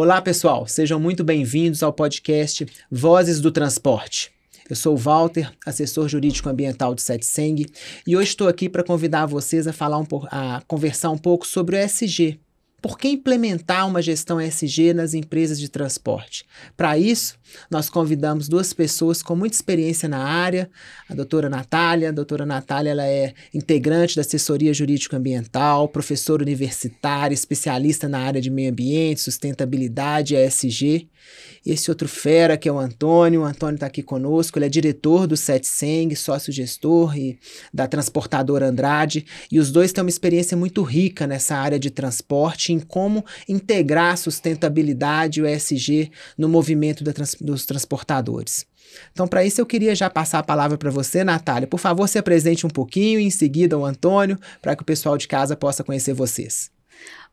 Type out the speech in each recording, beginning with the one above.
Olá, pessoal, sejam muito bem-vindos ao podcast Vozes do Transporte. Eu sou o Walter, assessor jurídico ambiental do CETSENG, e hoje estou aqui para convidar vocês a conversar um pouco sobre o ESG. Por que implementar uma gestão ESG nas empresas de transporte? Para isso, nós convidamos duas pessoas com muita experiência na área, a doutora Natália. A doutora Natália ela é integrante da assessoria jurídico-ambiental, professora universitária, especialista na área de meio ambiente, sustentabilidade e ESG. Esse outro fera que é o Antônio está aqui conosco, ele é diretor do CETSENG, sócio-gestor e da transportadora Andrade, e os dois têm uma experiência muito rica nessa área de transporte, em como integrar a sustentabilidade e o ESG no movimento dos transportadores. Então, para isso, eu queria já passar a palavra para você, Natália. Por favor, se apresente um pouquinho e em seguida o Antônio, para que o pessoal de casa possa conhecer vocês.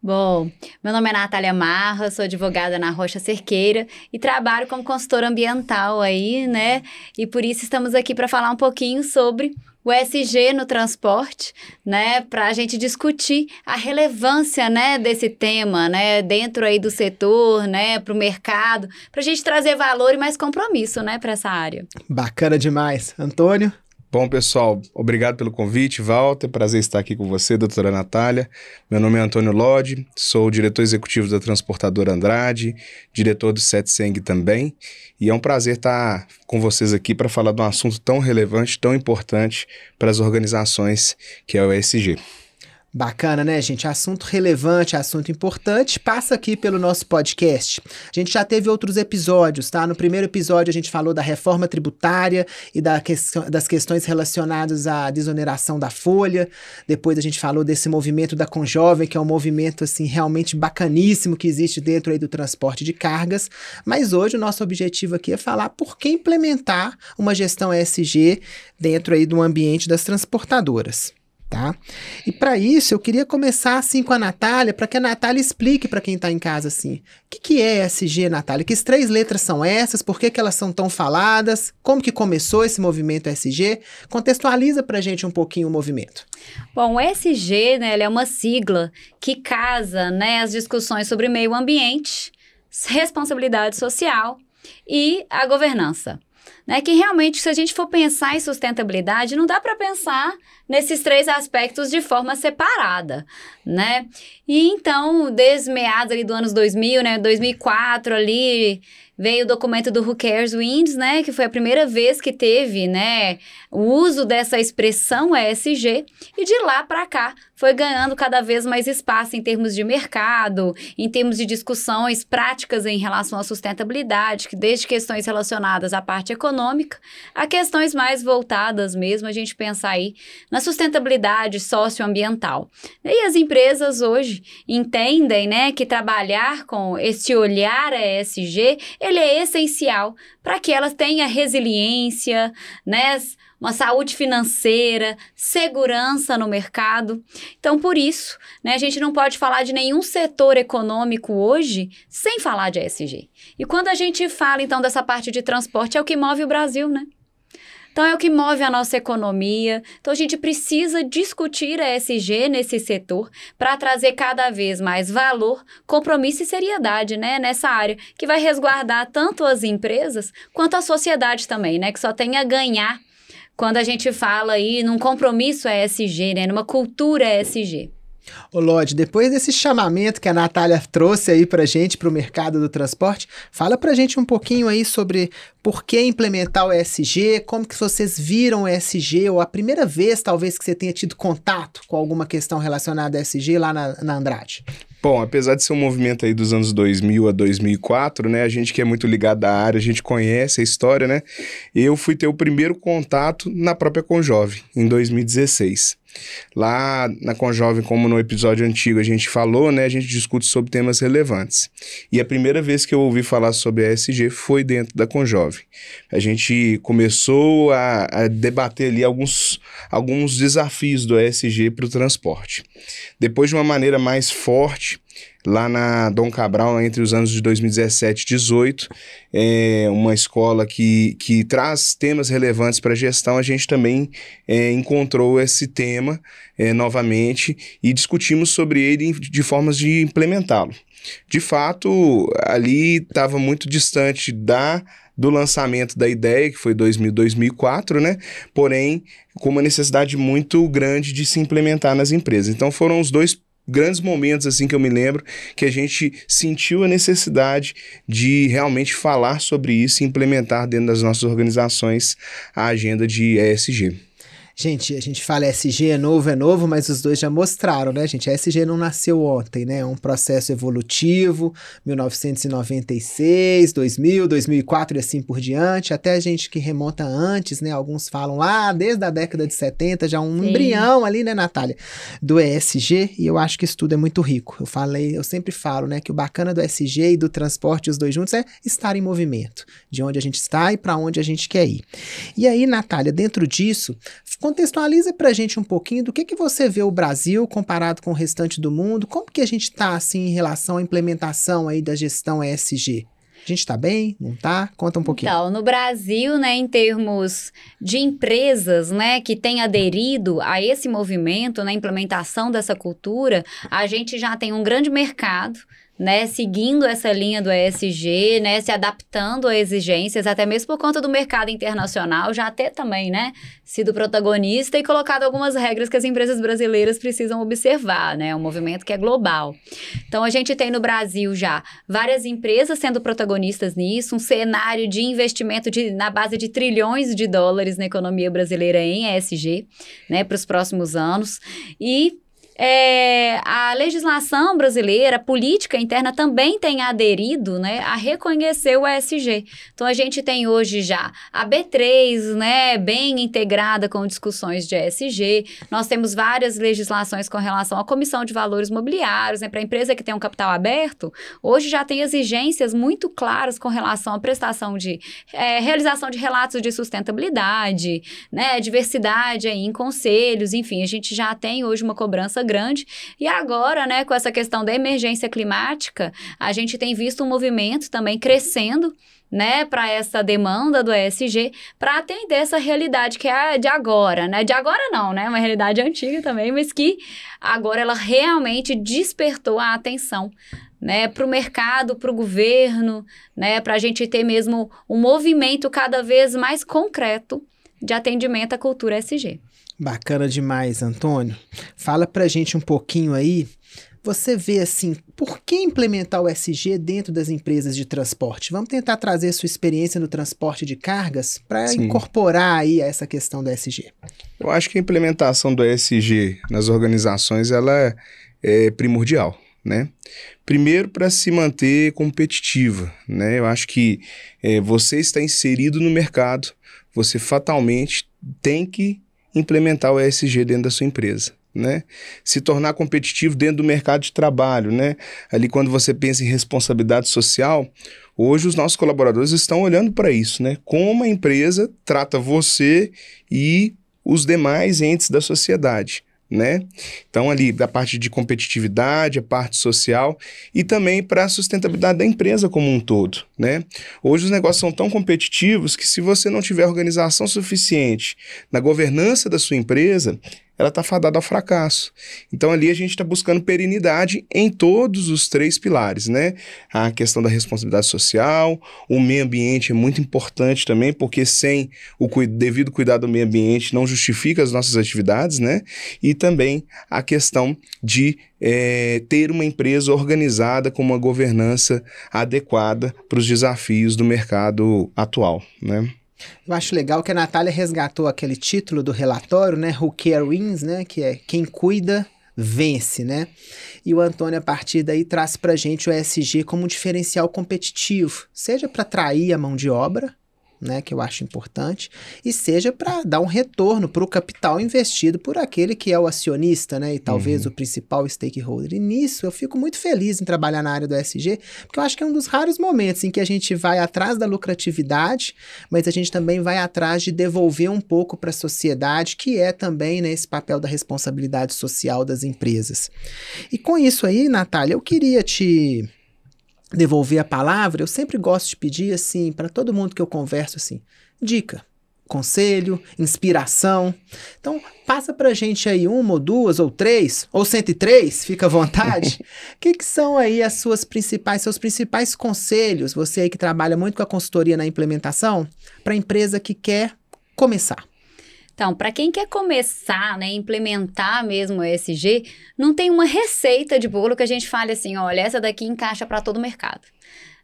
Bom, meu nome é Natália Marra, sou advogada na Rocha Cerqueira e trabalho como consultora ambiental aí, né? E por isso estamos aqui para falar um pouquinho sobre o ESG no transporte, né? Para a gente discutir a relevância, né, desse tema, né? Dentro aí do setor, né? Para o mercado, para a gente trazer valor e mais compromisso, né? Para essa área. Bacana demais. Antônio? Bom, pessoal, obrigado pelo convite, Walter, prazer estar aqui com você, doutora Natália. Meu nome é Antônio Lodi, sou diretor executivo da transportadora Andrade, diretor do CETSENG também, e é um prazer estar com vocês aqui para falar de um assunto tão relevante, tão importante para as organizações, que é o ESG. Bacana, né, gente? Assunto relevante, assunto importante, passa aqui pelo nosso podcast. A gente já teve outros episódios, tá? No primeiro episódio a gente falou da reforma tributária e das questões relacionadas à desoneração da folha. Depois a gente falou desse movimento da Conjovem, que é um movimento, assim, realmente bacaníssimo que existe dentro aí do transporte de cargas. Mas hoje o nosso objetivo aqui é falar por que implementar uma gestão ESG dentro aí do ambiente das transportadoras. Tá? E para isso eu queria começar assim com a Natália, para que a Natália explique para quem está em casa assim, o que é ESG, Natália? Que 3 letras são essas? Por que elas são tão faladas? Como que começou esse movimento ESG? Contextualiza para a gente um pouquinho o movimento. Bom, o ESG, né, ele é uma sigla que casa, né, as discussões sobre meio ambiente, responsabilidade social e a governança. Né, que realmente, se a gente for pensar em sustentabilidade, não dá para pensar nesses 3 aspectos de forma separada, né? E então, desde meados ali do anos 2000, né, 2004 ali, veio o documento do Who Cares Wins, né, que foi a primeira vez que teve, né, o uso dessa expressão ESG, e de lá para cá foi ganhando cada vez mais espaço em termos de mercado, em termos de discussões práticas em relação à sustentabilidade, que desde questões relacionadas à parte econômica, a questões mais voltadas mesmo, a gente pensar aí na sustentabilidade socioambiental. E as empresas hoje entendem, né, que trabalhar com esse olhar ESG, ele é essencial para que elas tenham resiliência, né, uma saúde financeira, segurança no mercado. Então, por isso, né, a gente não pode falar de nenhum setor econômico hoje sem falar de ESG. E quando a gente fala, então, dessa parte de transporte, é o que move o Brasil, né? Então, é o que move a nossa economia. Então, a gente precisa discutir a ESG nesse setor para trazer cada vez mais valor, compromisso e seriedade, né, nessa área, que vai resguardar tanto as empresas quanto a sociedade também, né, que só tem a ganhar quando a gente fala aí num compromisso ESG, né, numa cultura ESG. Ô Lodi, depois desse chamamento que a Natália trouxe aí pra gente, pro mercado do transporte, fala pra gente um pouquinho aí sobre por que implementar o ESG, como que vocês viram o ESG, ou a primeira vez talvez que você tenha tido contato com alguma questão relacionada a ESG lá na Andrade. Bom, apesar de ser um movimento aí dos anos 2000 a 2004, né, a gente que é muito ligado à área, a gente conhece a história, né, eu fui ter o primeiro contato na própria Conjovem, em 2016. Lá na Conjovem, como no episódio antigo a gente falou, né, a gente discute sobre temas relevantes. E a primeira vez que eu ouvi falar sobre a ESG foi dentro da Conjovem. A gente começou a debater ali alguns desafios do ESG para o transporte. Depois, de uma maneira mais forte, lá na Dom Cabral entre os anos de 2017 e 2018. É uma escola que traz temas relevantes para a gestão. A gente também encontrou esse tema novamente e discutimos sobre ele de formas de implementá-lo. De fato, ali estava muito distante do lançamento da ideia, que foi 2004, né? Porém, com uma necessidade muito grande de se implementar nas empresas. Então, foram os dois grandes momentos, assim, que eu me lembro, que a gente sentiu a necessidade de realmente falar sobre isso e implementar dentro das nossas organizações a agenda de ESG. Gente, a gente fala ESG é novo, mas os dois já mostraram, né, gente? A ESG não nasceu ontem, né? É um processo evolutivo, 1996, 2000, 2004 e assim por diante, até a gente que remonta antes, né? Alguns falam lá desde a década de 70, já um embrião ali, né, Natália, do ESG, e eu acho que isso tudo é muito rico. Eu sempre falo, né, que o bacana do ESG e do transporte, os dois juntos, é estar em movimento, de onde a gente está e para onde a gente quer ir. E aí, Natália, dentro disso, contextualiza pra gente um pouquinho do que você vê o Brasil comparado com o restante do mundo, como que a gente está assim em relação à implementação aí da gestão ESG? A gente está bem? Não está? Conta um pouquinho. Então, no Brasil, né, em termos de empresas, né, que têm aderido a esse movimento, na implementação dessa cultura, a gente já tem um grande mercado, né, seguindo essa linha do ESG, né, se adaptando a exigências, até mesmo por conta do mercado internacional, já até também, né, sido protagonista e colocado algumas regras que as empresas brasileiras precisam observar, né, um movimento que é global. Então, a gente tem no Brasil já várias empresas sendo protagonistas nisso, um cenário de investimento na base de trilhões de dólares na economia brasileira em ESG, né, para os próximos anos, e a legislação brasileira, a política interna também tem aderido, né, a reconhecer o ESG. Então, a gente tem hoje já a B3, né, bem integrada com discussões de ESG. Nós temos várias legislações com relação à Comissão de Valores Mobiliários, né, para a empresa que tem um capital aberto, hoje já tem exigências muito claras com relação à prestação de realização de relatos de sustentabilidade, né, diversidade aí em conselhos, enfim, a gente já tem hoje uma cobrança grande. E agora, né, com essa questão da emergência climática, a gente tem visto um movimento também crescendo, né, para essa demanda do ESG, para atender essa realidade que é de agora, né? De agora não, né? Uma realidade antiga também, mas que agora ela realmente despertou a atenção, né, para o mercado, para o governo, né, para a gente ter mesmo um movimento cada vez mais concreto de atendimento à cultura ESG. Bacana demais, Antônio. Fala pra gente um pouquinho aí, você vê assim, por que implementar o ESG dentro das empresas de transporte? Vamos tentar trazer sua experiência no transporte de cargas para incorporar aí essa questão do ESG. Eu acho que a implementação do ESG nas organizações, ela é primordial, né? Primeiro, para se manter competitiva, né? Eu acho que você está inserido no mercado, você fatalmente tem que implementar o ESG dentro da sua empresa, né? Se tornar competitivo dentro do mercado de trabalho, né? Ali quando você pensa em responsabilidade social, hoje os nossos colaboradores estão olhando para isso, né? Como a empresa trata você e os demais entes da sociedade, né? Então ali da parte de competitividade, a parte social e também para a sustentabilidade da empresa como um todo, né? Hoje os negócios são tão competitivos que se você não tiver organização suficiente na governança da sua empresa, ela está fadada ao fracasso. Então ali a gente está buscando perenidade em todos os três pilares, né? A questão da responsabilidade social, o meio ambiente é muito importante também, porque sem o devido cuidado do meio ambiente não justifica as nossas atividades, né? E também a questão de ter uma empresa organizada com uma governança adequada para os desafios do mercado atual, né? Eu acho legal que a Natália resgatou aquele título do relatório, né? Who Care Wins, né? Que é quem cuida vence, né? E o Antônio, a partir daí, traz pra gente o ESG como um diferencial competitivo, seja para atrair a mão de obra, né, que eu acho importante, e seja para dar um retorno para o capital investido por aquele que é o acionista, né, e talvez o principal stakeholder. E nisso eu fico muito feliz em trabalhar na área do ESG, porque eu acho que é um dos raros momentos em que a gente vai atrás da lucratividade, mas a gente também vai atrás de devolver um pouco para a sociedade, que é também, né, esse papel da responsabilidade social das empresas. E com isso aí, Natália, eu queria te devolver a palavra. Eu sempre gosto de pedir, assim, para todo mundo que eu converso, assim, dica, conselho, inspiração. Então, passa pra gente aí 1 ou 2 ou 3, ou 103, fica à vontade. O que são aí seus principais conselhos, você aí que trabalha muito com a consultoria na implementação, para a empresa que quer começar? Então, para quem quer começar, né, implementar mesmo o ESG, não tem uma receita de bolo que a gente fale assim, olha, essa daqui encaixa para todo o mercado.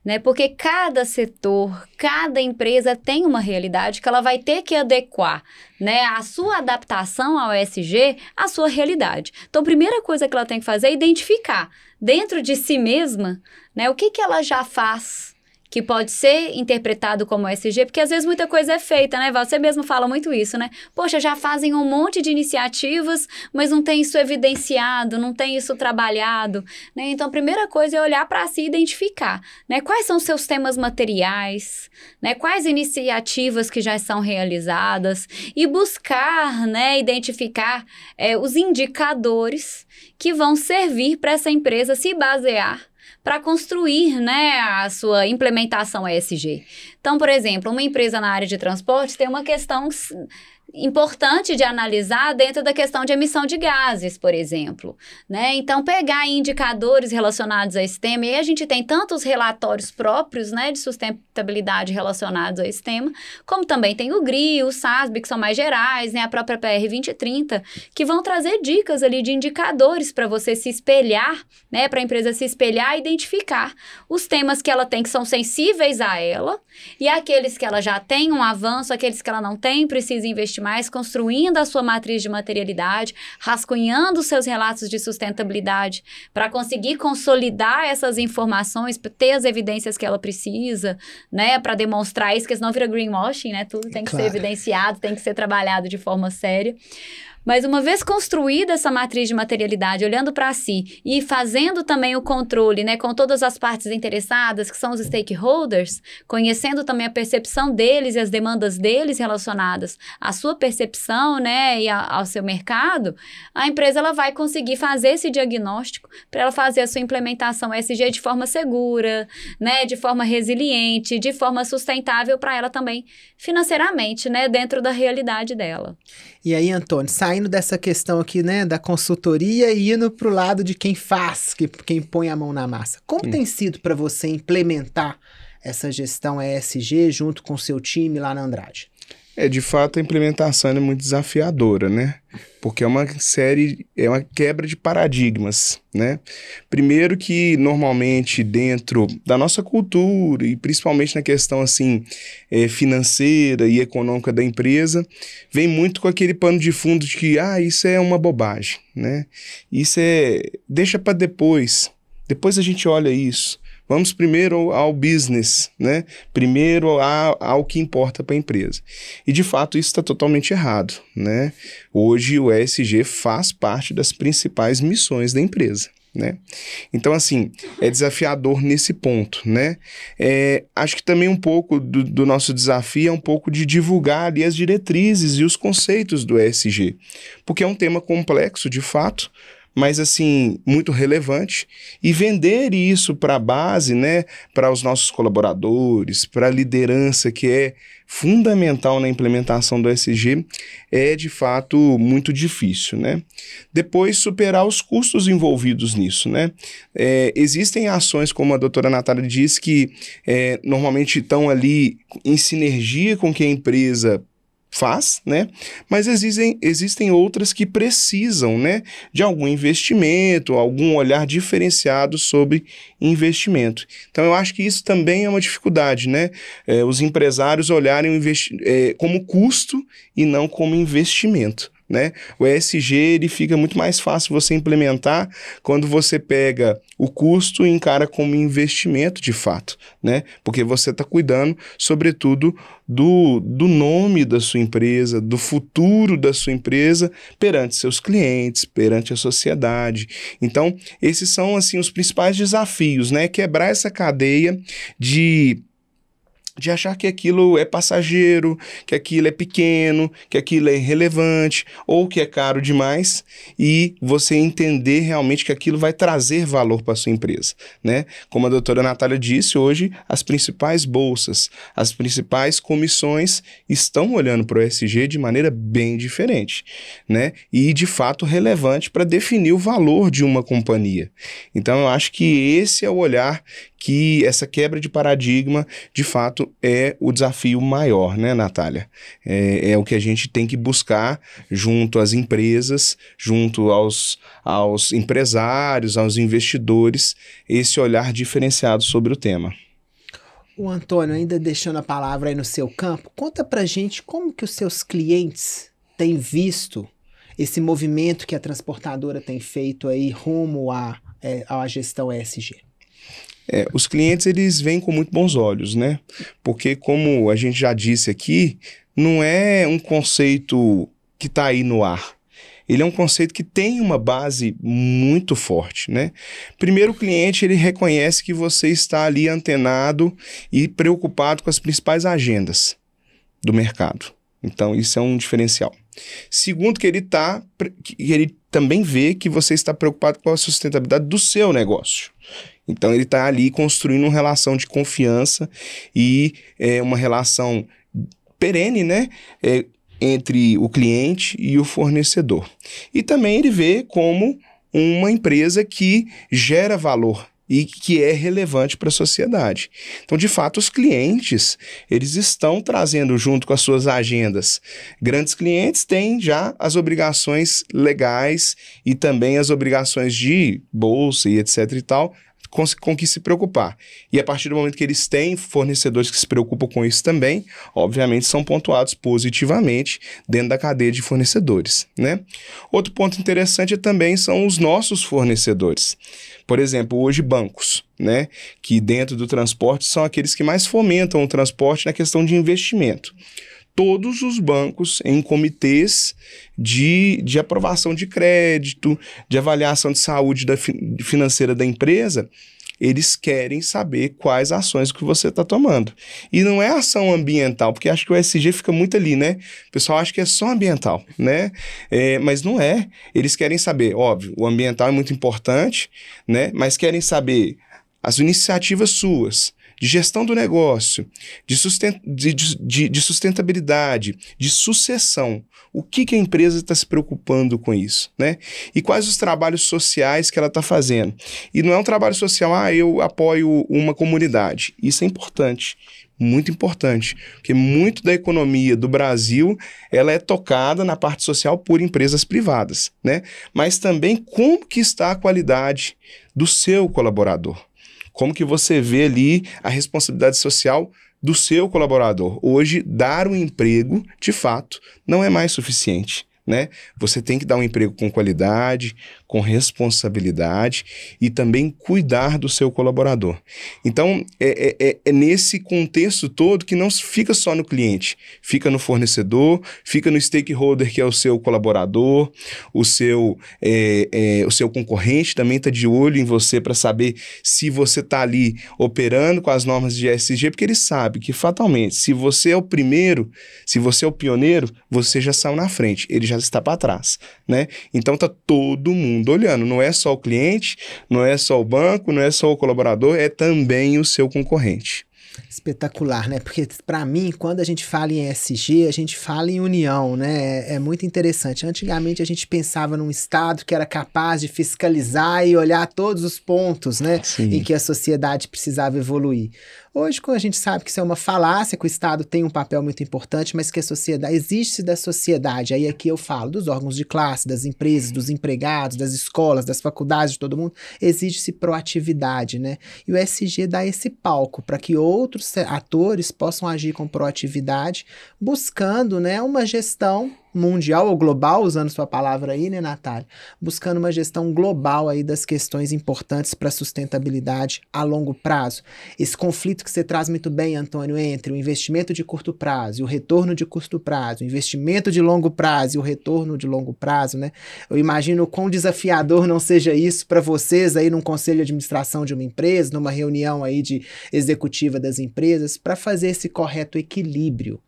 Né? Porque cada setor, cada empresa tem uma realidade que ela vai ter que adequar, né, a sua adaptação ao ESG à sua realidade. Então, a primeira coisa que ela tem que fazer é identificar dentro de si mesma, né, o que ela já faz que pode ser interpretado como ESG, porque às vezes muita coisa é feita, né, Val? Você mesmo fala muito isso, né? Poxa, já fazem um monte de iniciativas, mas não tem isso evidenciado, não tem isso trabalhado, né? Então, a primeira coisa é olhar para si e identificar, né? Quais são os seus temas materiais, né? Quais iniciativas que já são realizadas e buscar, né, identificar os indicadores que vão servir para essa empresa se basear para construir, né, a sua implementação ESG. Então, por exemplo, uma empresa na área de transporte tem uma questão importante de analisar dentro da questão de emissão de gases, por exemplo, né? Então, pegar indicadores relacionados a esse tema, e aí a gente tem tanto os relatórios próprios, né, de sustentabilidade relacionados a esse tema, como também tem o GRI, o SASB, que são mais gerais, né, a própria PR 2030, que vão trazer dicas ali de indicadores para você se espelhar, né, para a empresa se espelhar e identificar os temas que ela tem que são sensíveis a ela, e aqueles que ela já tem um avanço, aqueles que ela não tem, precisa investir mais, construindo a sua matriz de materialidade, rascunhando os seus relatos de sustentabilidade para conseguir consolidar essas informações, ter as evidências que ela precisa, né, para demonstrar isso, porque senão vira greenwashing, né, tudo tem que ser evidenciado, tem que ser trabalhado de forma séria. Mas uma vez construída essa matriz de materialidade, olhando para si e fazendo também o controle, né, com todas as partes interessadas, que são os stakeholders, conhecendo também a percepção deles e as demandas deles relacionadas à sua percepção, né, e ao seu mercado, a empresa ela vai conseguir fazer esse diagnóstico para ela fazer a sua implementação ESG de forma segura, né, de forma resiliente, de forma sustentável para ela também financeiramente, né, dentro da realidade dela. E aí, Antônio, saindo dessa questão aqui, né, da consultoria e indo para o lado de quem faz, quem põe a mão na massa. Como tem sido para você implementar essa gestão ESG junto com o seu time lá na Andrade? De fato, a implementação é muito desafiadora, né? Porque é uma quebra de paradigmas, né? Primeiro que, normalmente, dentro da nossa cultura, e principalmente na questão, assim, financeira e econômica da empresa, vem muito com aquele pano de fundo de que, isso é uma bobagem, né? Deixa para depois a gente olha isso. Vamos primeiro ao business, né? Primeiro ao que importa para a empresa. E, de fato, isso está totalmente errado, né? Hoje, o ESG faz parte das principais missões da empresa, né? Então, assim, é desafiador nesse ponto, né? Acho que também um pouco do nosso desafio é um pouco de divulgar ali as diretrizes e os conceitos do ESG, porque é um tema complexo, de fato, mas assim, muito relevante, e vender isso para a base, né, para os nossos colaboradores, para a liderança, que é fundamental na implementação do ESG, é de fato muito difícil, né? Depois, superar os custos envolvidos nisso, né? Existem ações, como a doutora Natália disse, que normalmente estão ali em sinergia com o que a empresa faz, né? Mas existem outras que precisam, né, de algum investimento, algum olhar diferenciado sobre investimento. Então, eu acho que isso também é uma dificuldade, né? Os empresários olharem como custo e não como investimento, né? O ESG, ele fica muito mais fácil você implementar quando você pega o custo e encara como investimento de fato, né? Porque você está cuidando, sobretudo, do nome da sua empresa, do futuro da sua empresa perante seus clientes, perante a sociedade. Então, esses são, assim, os principais desafios, né? Quebrar essa cadeia de achar que aquilo é passageiro, que aquilo é pequeno, que aquilo é irrelevante ou que é caro demais e você entender realmente que aquilo vai trazer valor para a sua empresa, né? Como a doutora Natália disse, hoje as principais bolsas, as principais comissões estão olhando para o ESG de maneira bem diferente, né? E de fato relevante para definir o valor de uma companhia. Então eu acho que esse é o olhar, que essa quebra de paradigma, de fato, é o desafio maior, né, Natália? É o que a gente tem que buscar junto às empresas, junto aos empresários, aos investidores, esse olhar diferenciado sobre o tema. O Antônio, ainda deixando a palavra aí no seu campo, conta pra gente como que os seus clientes têm visto esse movimento que a transportadora tem feito aí rumo à gestão ESG. Os clientes, eles vêm com muito bons olhos, né? Porque, como a gente já disse aqui, não é um conceito que está aí no ar. Ele é um conceito que tem uma base muito forte, né? Primeiro, o cliente, ele reconhece que você está ali antenado e preocupado com as principais agendas do mercado. Então, isso é um diferencial. Segundo, que ele também vê que você está preocupado com a sustentabilidade do seu negócio. Então, ele está ali construindo uma relação de confiança e uma relação perene, né? Entre o cliente e o fornecedor. E também ele vê como uma empresa que gera valor e que é relevante para a sociedade. Então, de fato, os clientes, eles estão trazendo junto com as suas agendas. Grandes clientes têm já as obrigações legais e também as obrigações de bolsa e etc e tal, com que se preocupar. E a partir do momento que eles têm fornecedores que se preocupam com isso também, obviamente são pontuados positivamente dentro da cadeia de fornecedores, né? Outro ponto interessante também são os nossos fornecedores. Por exemplo, hoje bancos, né? Que dentro do transporte são aqueles que mais fomentam o transporte na questão de investimento. Todos os bancos em comitês de aprovação de crédito, de avaliação de saúde financeira da empresa, eles querem saber quais ações que você está tomando. E não é ação ambiental, porque acho que o ESG fica muito ali, né? O pessoal acha que é só ambiental, né? Mas não é. Eles querem saber, óbvio, o ambiental é muito importante, né? Mas querem saber as iniciativas suas, de gestão do negócio, de sustentabilidade, de sucessão. O que a empresa está se preocupando com isso, né? E quais os trabalhos sociais que ela está fazendo. E não é um trabalho social, eu apoio uma comunidade. Isso é importante, muito importante, porque muito da economia do Brasil, ela é tocada na parte social por empresas privadas, né? Mas também como que está a qualidade do seu colaborador. Como que você vê ali a responsabilidade social do seu colaborador? Hoje, dar um emprego, de fato, não é mais suficiente, né? Você tem que dar um emprego com qualidade, com responsabilidade e também cuidar do seu colaborador. Então, é nesse contexto todo que não fica só no cliente, fica no fornecedor, fica no stakeholder, que é o seu colaborador, o seu concorrente também está de olho em você para saber se você está ali operando com as normas de ESG, porque ele sabe que fatalmente, se você é o primeiro, se você é o pioneiro, você já saiu na frente, ele já está para trás, né? Então tá todo mundo olhando, não é só o cliente, não é só o banco, não é só o colaborador, é também o seu concorrente. Espetacular, né? Porque para mim, quando a gente fala em ESG, a gente fala em união, né? É muito interessante. Antigamente a gente pensava num Estado que era capaz de fiscalizar e olhar todos os pontos, né? Sim. Em que a sociedade precisava evoluir. Hoje, quando a gente sabe que isso é uma falácia, que o Estado tem um papel muito importante, mas que a sociedade, existe da sociedade, aí aqui eu falo dos órgãos de classe, das empresas, dos empregados, das escolas, das faculdades, de todo mundo, exige-se proatividade, né? E o ESG dá esse palco para que outros atores possam agir com proatividade, buscando, né, uma gestão mundial ou global, usando sua palavra aí, né, Natália? Buscando uma gestão global aí das questões importantes para a sustentabilidade a longo prazo. Esse conflito que você traz muito bem, Antônio, entre o investimento de curto prazo e o retorno de curto prazo, o investimento de longo prazo e o retorno de longo prazo, né? Eu imagino o quão desafiador não seja isso para vocês aí num conselho de administração de uma empresa, numa reunião aí de executiva das empresas, para fazer esse correto equilíbrio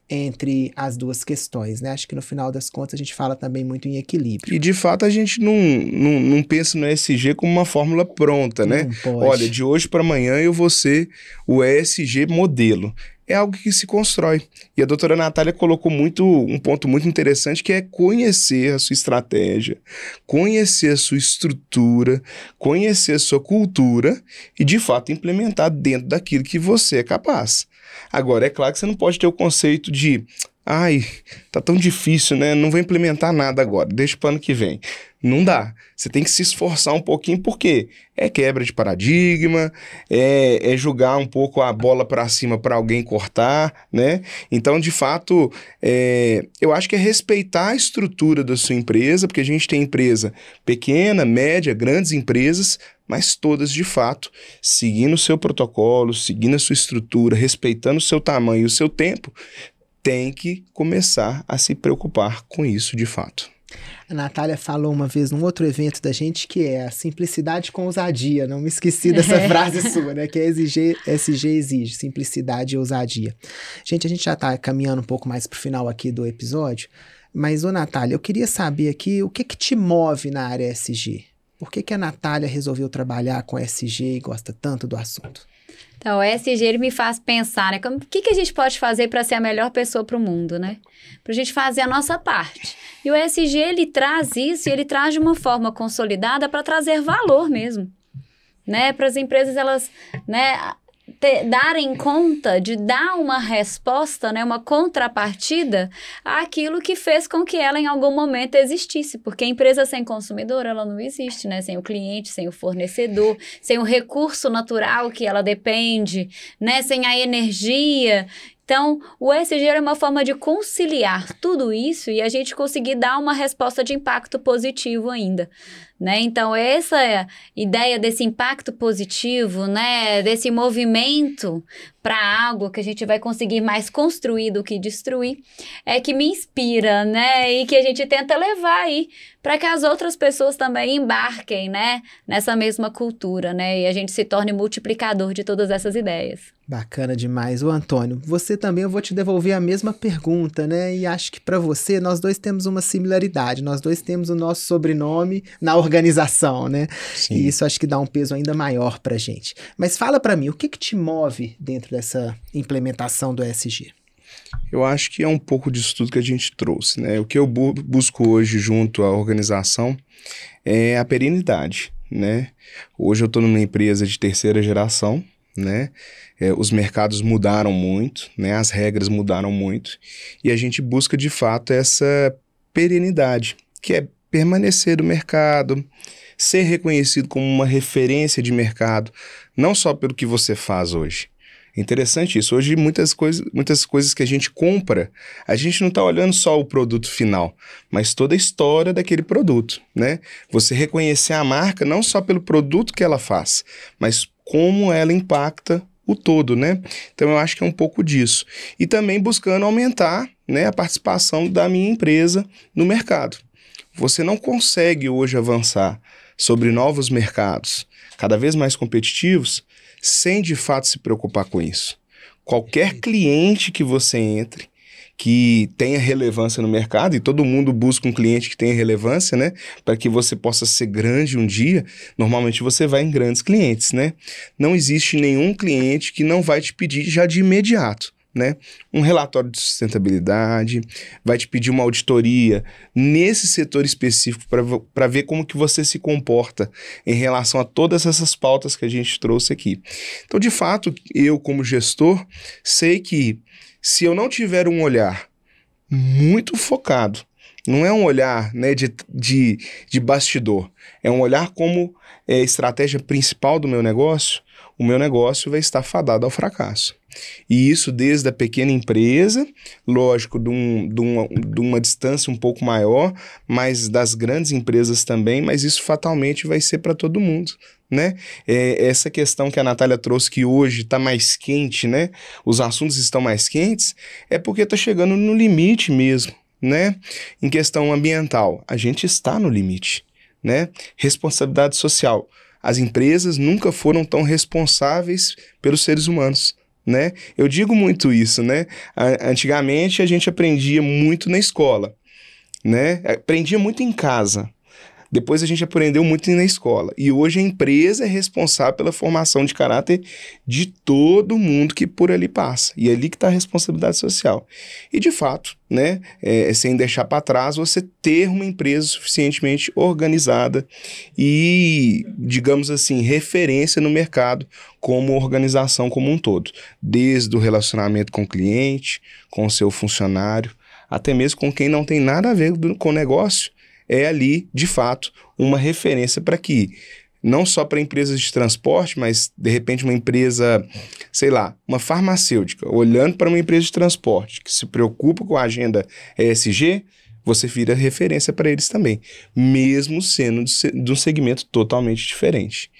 entre as duas questões, né? Acho que no final das contas a gente fala também muito em equilíbrio. E de fato a gente não pensa no ESG como uma fórmula pronta, né? Não pode. Olha, de hoje para amanhã eu vou ser o ESG modelo. É algo que se constrói. E a doutora Natália colocou um ponto muito interessante, que é conhecer a sua estratégia, conhecer a sua estrutura, conhecer a sua cultura e, de fato, implementar dentro daquilo que você é capaz. Agora, é claro que você não pode ter o conceito de ai, tá tão difícil, né? Não vou implementar nada agora, deixa para o ano que vem. Não dá. Você tem que se esforçar um pouquinho, porque é quebra de paradigma, é jogar um pouco a bola para cima para alguém cortar, né? Então, de fato, eu acho que é respeitar a estrutura da sua empresa, porque a gente tem empresa pequena, média, grandes empresas, mas todas, de fato, seguindo o seu protocolo, seguindo a sua estrutura, respeitando o seu tamanho e o seu tempo, tem que começar a se preocupar com isso de fato. A Natália falou uma vez num outro evento da gente que é a simplicidade com ousadia. Não me esqueci dessa frase sua, né? Que é ESG exige, simplicidade e ousadia. Gente, a gente já está caminhando um pouco mais para o final aqui do episódio, mas, ô Natália, eu queria saber aqui o que te move na área ESG? Por que a Natália resolveu trabalhar com ESG e gosta tanto do assunto? Então, o ESG ele me faz pensar, né? O que a gente pode fazer para ser a melhor pessoa para o mundo, né? Para a gente fazer a nossa parte. E o ESG, ele traz isso e ele traz de uma forma consolidada para trazer valor mesmo, né? Para as empresas, elas, né, darem conta de dar uma resposta, né, uma contrapartida àquilo que fez com que ela em algum momento existisse, porque a empresa sem consumidor, ela não existe, né, sem o cliente, sem o fornecedor, sem o recurso natural que ela depende, né, sem a energia. Então, o ESG é uma forma de conciliar tudo isso e a gente conseguir dar uma resposta de impacto positivo ainda, né? Então, essa é a ideia desse impacto positivo, né? Desse movimento para algo que a gente vai conseguir mais construir do que destruir, é que me inspira, né? E que a gente tenta levar aí para que as outras pessoas também embarquem, né? Nessa mesma cultura, né? E a gente se torne multiplicador de todas essas ideias. Bacana demais. Ô Antônio, você também, eu vou te devolver a mesma pergunta, né? E acho que para você, nós dois temos uma similaridade. Nós dois temos o nosso sobrenome na organização, né? Sim. E isso acho que dá um peso ainda maior pra gente. Mas fala para mim, o que te move dentro dessa implementação do ESG? Eu acho que é um pouco disso tudo que a gente trouxe, né? O que eu busco hoje junto à organização é a perenidade, né? Hoje eu estou numa empresa de terceira geração, né? Os mercados mudaram muito, né? As regras mudaram muito e a gente busca de fato essa perenidade, que é permanecer no mercado, ser reconhecido como uma referência de mercado, não só pelo que você faz hoje. É interessante isso. Hoje muitas coisas que a gente compra, a gente não está olhando só o produto final, mas toda a história daquele produto, né? Você reconhecer a marca não só pelo produto que ela faz, mas como ela impacta o todo, né? Então eu acho que é um pouco disso. E também buscando aumentar, né, a participação da minha empresa no mercado. Você não consegue hoje avançar sobre novos mercados cada vez mais competitivos sem de fato se preocupar com isso. Qualquer cliente que você entre, que tenha relevância no mercado, e todo mundo busca um cliente que tenha relevância, né? Para que você possa ser grande um dia, normalmente você vai em grandes clientes, né? Não existe nenhum cliente que não vai te pedir já de imediato, né? Um relatório de sustentabilidade, vai te pedir uma auditoria nesse setor específico para ver como que você se comporta em relação a todas essas pautas que a gente trouxe aqui. Então, de fato, eu como gestor, sei que se eu não tiver um olhar muito focado, não é um olhar, né, de bastidor, é um olhar como estratégia principal do meu negócio, o meu negócio vai estar fadado ao fracasso. E isso desde a pequena empresa, lógico, de uma distância um pouco maior, mas das grandes empresas também, mas isso fatalmente vai ser para todo mundo, né? Essa questão que a Natália trouxe, que hoje está mais quente, né? Os assuntos estão mais quentes, é porque está chegando no limite mesmo, né? Em questão ambiental, a gente está no limite, né? Responsabilidade social. As empresas nunca foram tão responsáveis pelos seres humanos, né? Eu digo muito isso, né? Antigamente a gente aprendia muito na escola, né? Aprendia muito em casa. Depois a gente aprendeu muito na escola. E hoje a empresa é responsável pela formação de caráter de todo mundo que por ali passa. E é ali que está a responsabilidade social. E de fato, né, sem deixar para trás, você ter uma empresa suficientemente organizada e, digamos assim, referência no mercado como organização como um todo. Desde o relacionamento com o cliente, com o seu funcionário, até mesmo com quem não tem nada a ver com o negócio, é ali, de fato, uma referência para que, não só para empresas de transporte, mas, de repente, uma empresa, sei lá, uma farmacêutica, olhando para uma empresa de transporte que se preocupa com a agenda ESG, você vira referência para eles também, mesmo sendo de um segmento totalmente diferente.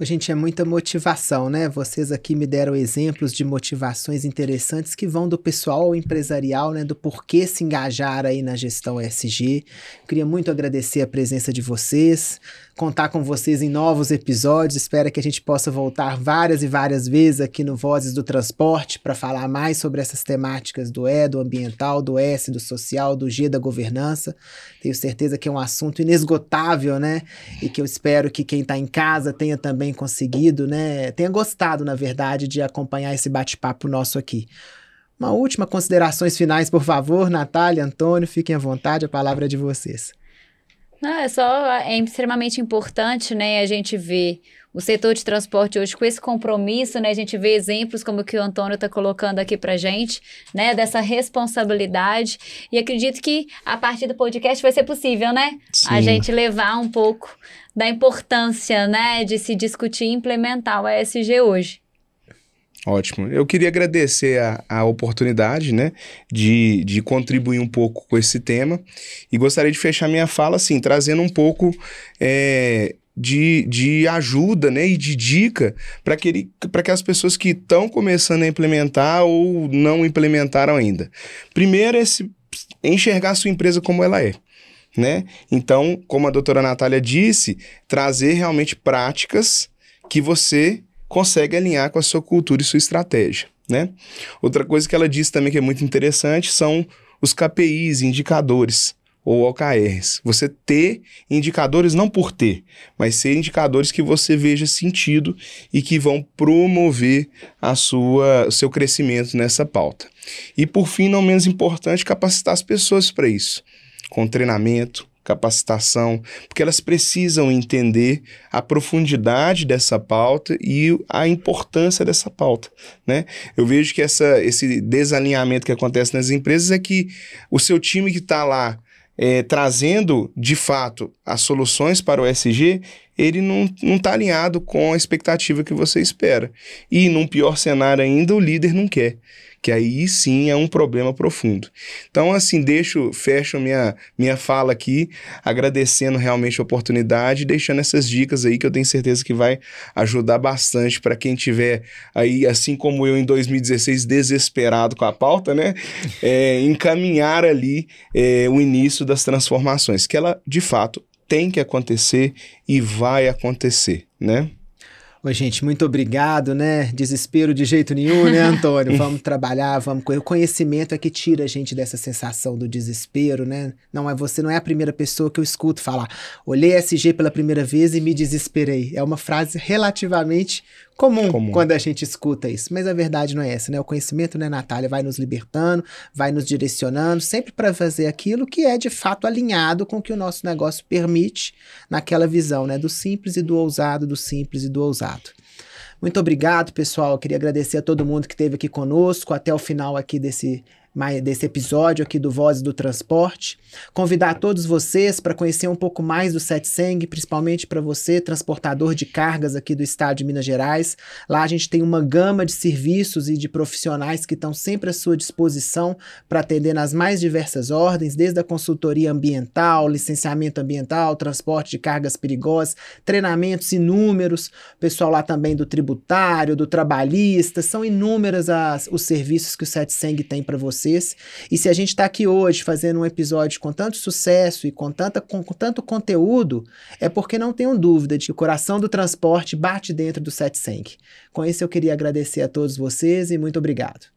Gente, é muita motivação, né? Vocês aqui me deram exemplos de motivações interessantes que vão do pessoal ao empresarial, né? Do porquê se engajar aí na gestão ESG. Queria muito agradecer a presença de vocês, contar com vocês em novos episódios. Espero que a gente possa voltar várias e várias vezes aqui no Vozes do Transporte para falar mais sobre essas temáticas do E, do ambiental, do S, do social, do G, da governança. Tenho certeza que é um assunto inesgotável, né? E que eu espero que quem está em casa tenha também conseguido, né? Tenha gostado, na verdade, de acompanhar esse bate-papo nosso aqui. Uma última, considerações finais, por favor, Natália, Antônio, fiquem à vontade, a palavra é de vocês. Não, é extremamente importante, né, a gente ver o setor de transporte hoje com esse compromisso, né, a gente vê exemplos como o que o Antônio está colocando aqui pra gente, né, dessa responsabilidade, e acredito que a partir do podcast vai ser possível, né, Sim. A gente levar um pouco da importância, né, de se discutir e implementar o ESG hoje. Ótimo. Eu queria agradecer a oportunidade, né, de contribuir um pouco com esse tema e gostaria de fechar minha fala, assim, trazendo um pouco de ajuda, né, e de dica para que as pessoas que estão começando a implementar ou não implementaram ainda. Primeiro é enxergar a sua empresa como ela é, né? Então, como a doutora Natália disse, trazer realmente práticas que você consegue alinhar com a sua cultura e sua estratégia, né? Outra coisa que ela disse também que é muito interessante são os KPIs, indicadores, ou OKRs. Você ter indicadores não por ter, mas ser indicadores que você veja sentido e que vão promover o seu crescimento nessa pauta. E por fim, não menos importante, capacitar as pessoas para isso, com treinamento, capacitação, porque elas precisam entender a profundidade dessa pauta e a importância dessa pauta, né? Eu vejo que esse desalinhamento que acontece nas empresas é que o seu time que está lá trazendo, de fato, as soluções para o ESG, ele não está alinhado com a expectativa que você espera. E, num pior cenário ainda, o líder não quer. Que aí sim é um problema profundo. Então, assim, fecho minha fala aqui, agradecendo realmente a oportunidade e deixando essas dicas aí que eu tenho certeza que vai ajudar bastante para quem tiver aí, assim como eu em 2016, desesperado com a pauta, né? Encaminhar ali o início das transformações, que ela, de fato, tem que acontecer e vai acontecer, né? Oi, gente, muito obrigado, né? Desespero de jeito nenhum, né, Antônio? Vamos trabalhar, vamos correr. O conhecimento é que tira a gente dessa sensação do desespero, né? Você não é a primeira pessoa que eu escuto falar. Olhei SG pela primeira vez e me desesperei. É uma frase relativamente comum quando a gente escuta isso. Mas a verdade não é essa, né? O conhecimento, né, Natália, vai nos libertando, vai nos direcionando, sempre para fazer aquilo que é, de fato, alinhado com o que o nosso negócio permite naquela visão, né? Do simples e do ousado, do simples e do ousado. Muito obrigado, pessoal. Eu queria agradecer a todo mundo que esteve aqui conosco até o final aqui desse desse episódio aqui do Vozes do Transporte. Convidar todos vocês para conhecer um pouco mais do CETSENG, principalmente para você, transportador de cargas aqui do estado de Minas Gerais. Lá a gente tem uma gama de serviços e de profissionais que estão sempre à sua disposição para atender nas mais diversas ordens, desde a consultoria ambiental, licenciamento ambiental, transporte de cargas perigosas, treinamentos inúmeros, o pessoal lá também do tributário, do trabalhista, são inúmeros os serviços que o CETSENG tem para vocês. E se a gente está aqui hoje fazendo um episódio com tanto sucesso e com tanto conteúdo, é porque não tenho dúvida de que o coração do transporte bate dentro do CETSENG. Com isso eu queria agradecer a todos vocês e muito obrigado.